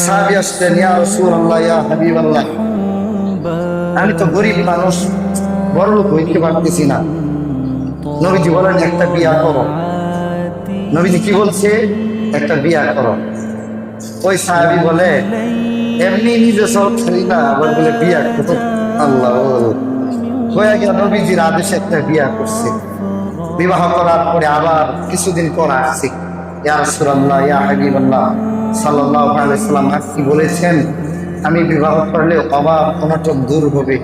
সাহাবী আসলেন, ইয়া রাসূলুল্লাহ, ইয়া হাবিবাল্লাহ, আমি তো গরিব মানুষ, বড় লোক হইতে পারতেছি না। নবীজি বলেন, একটা বিয়া করো। নবীজি কি বলছে? একটা বিয়া করো। ওই সাহাবী বলে, এমনি নিজে সব ছেড়ি না, আবার বলে বিয়া করো। আল্লাহ, হয়ে গেল নবীজির আদেশে একটা বিয়া করছে। বিবাহ করার পরে আবার কিছুদিন পর আসছি, ইয়া রাসূলুল্লাহ, ইয়া হাবিবাল্লাহ সাল্লাল্লাহু আলাইহি সাল্লাম, আপনি বলেছেন আমি বিবাহ করলে অভাব অনটন দূর হবে।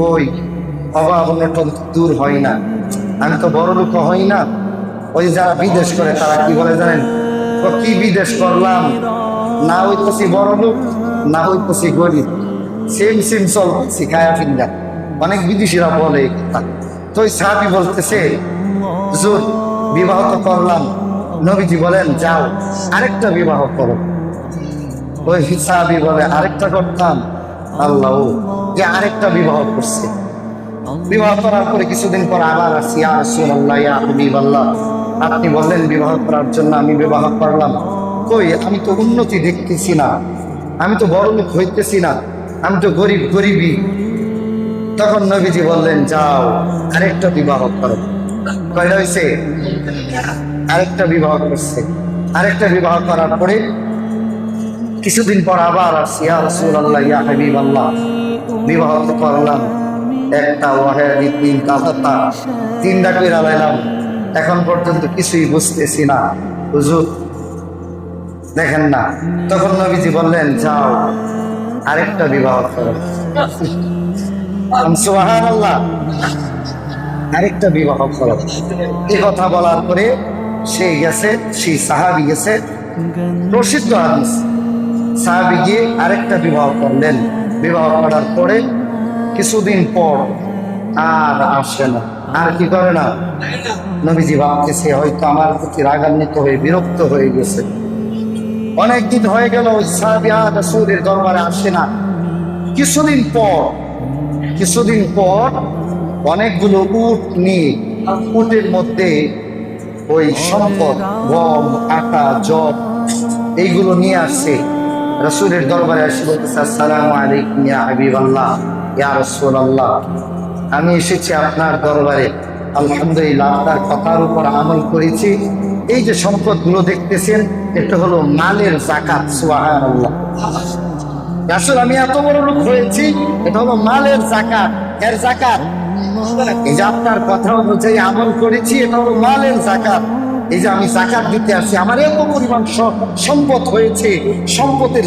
কই, অভাব অনটন দূর হয় না। আমি তো বড় লোক হই না। ওই যারা বিদেশ করে তারা কি বলে জানেন? কি বিদেশ করলাম, না হইতেছি বড় লোক, না হইতেছি গরিব, সেম সেম চল শিখায়া ফিন্দা। অনেক বিদেশিরা বলে এই কথা। তো ওই সাহাবী বলতেছে, হুজুর বিবাহ তো করলাম। নবীজি বলেন, যাও আরেকটা বিবাহ করো। ওই সাহাবী বলে, আরেকটা করতাম? আল্লাহ, যে আরেকটা বিবাহ করছে। বিবাহ করার পরে কিছুদিন পর আবার আসি, ইয়া রাসূলুল্লাহ, ইয়া হাবিবাল্লাহ, আপনি বললেন বিবাহ করার জন্য, আমি বিবাহ করলাম। কই, আমি তো উন্নতি দেখতেছি না, আমি তো বড় লোক হইতেছি না, আমি তো গরিব গরিবই। তখন নবীজি বললেন, যাও আরেকটা বিবাহ করো। কয়টা হয়েছে? আরেকটা বিবাহ করছে। আরেকটা বিবাহ করার পরে কিছুদিন পর আবার আসি, ইয়া রাসূলুল্লাহ, ইয়া হাবিবাল্লাহ, বিবাহ তো করলাম, একটা ওয়াহিদ তিনটা হত্যা, তিনটা করে লাইলাম, এখন পর্যন্ত কিছুই বুঝতেছি না হুজুর, দেখেন না। তখন নবীজি বললেন, যাও আরেকটা বিবাহ করো। সুবহানাল্লাহ, আরেকটা বিবাহ করো। এই কথা বলার পরে সে গেছে, সেই সাহাবী গেছে, প্রসিদ্ধ হাদিস, সাহাবী গিয়ে আরেকটা বিবাহ করলেন। বিবাহ করার পরে কিছুদিন পর আর আসে না, আর কি করে না। নবীজি ভাবতেছে হয়তো আমার প্রতি রাগান্বিত হয়ে বিরক্ত হয়ে গেছে। অনেকদিন হয়ে গেল ওই সাহাবী আর রাসূলের দরবারে আসে না। কিছুদিন পর অনেকগুলো উট নিয়ে, উটের মধ্যে ওই সম্পদ, গম, আটা, জব, এইগুলো নিয়ে আসছে। রাসূলের দরবারে এসে বলতেছে, আসসালামু আলাইকুম ইয়া হাবিবাল্লাহ, ইয়া রাসূলুল্লাহ, আমি এসেছি আপনার দরবারে, আলহামদুলিল্লাহ আপনার কথার উপর আমল করেছি। এই যে সম্পদগুলো দেখতেছেন, এটা হলো মালের যাকাত। সুবহানাল্লাহ, রাসূল আমি এত বড় লোক হয়েছি, এটা হলো মালের যাকাত, এর যাকাত। এই যে আপনার কথা অনুযায়ী আমল করেছি, এটা হলো মালের যাকাত। এই যে আমি যাকাত দিতে আসছি, আমার এত পরিমাণ সম্পদ হয়েছে, সম্পদের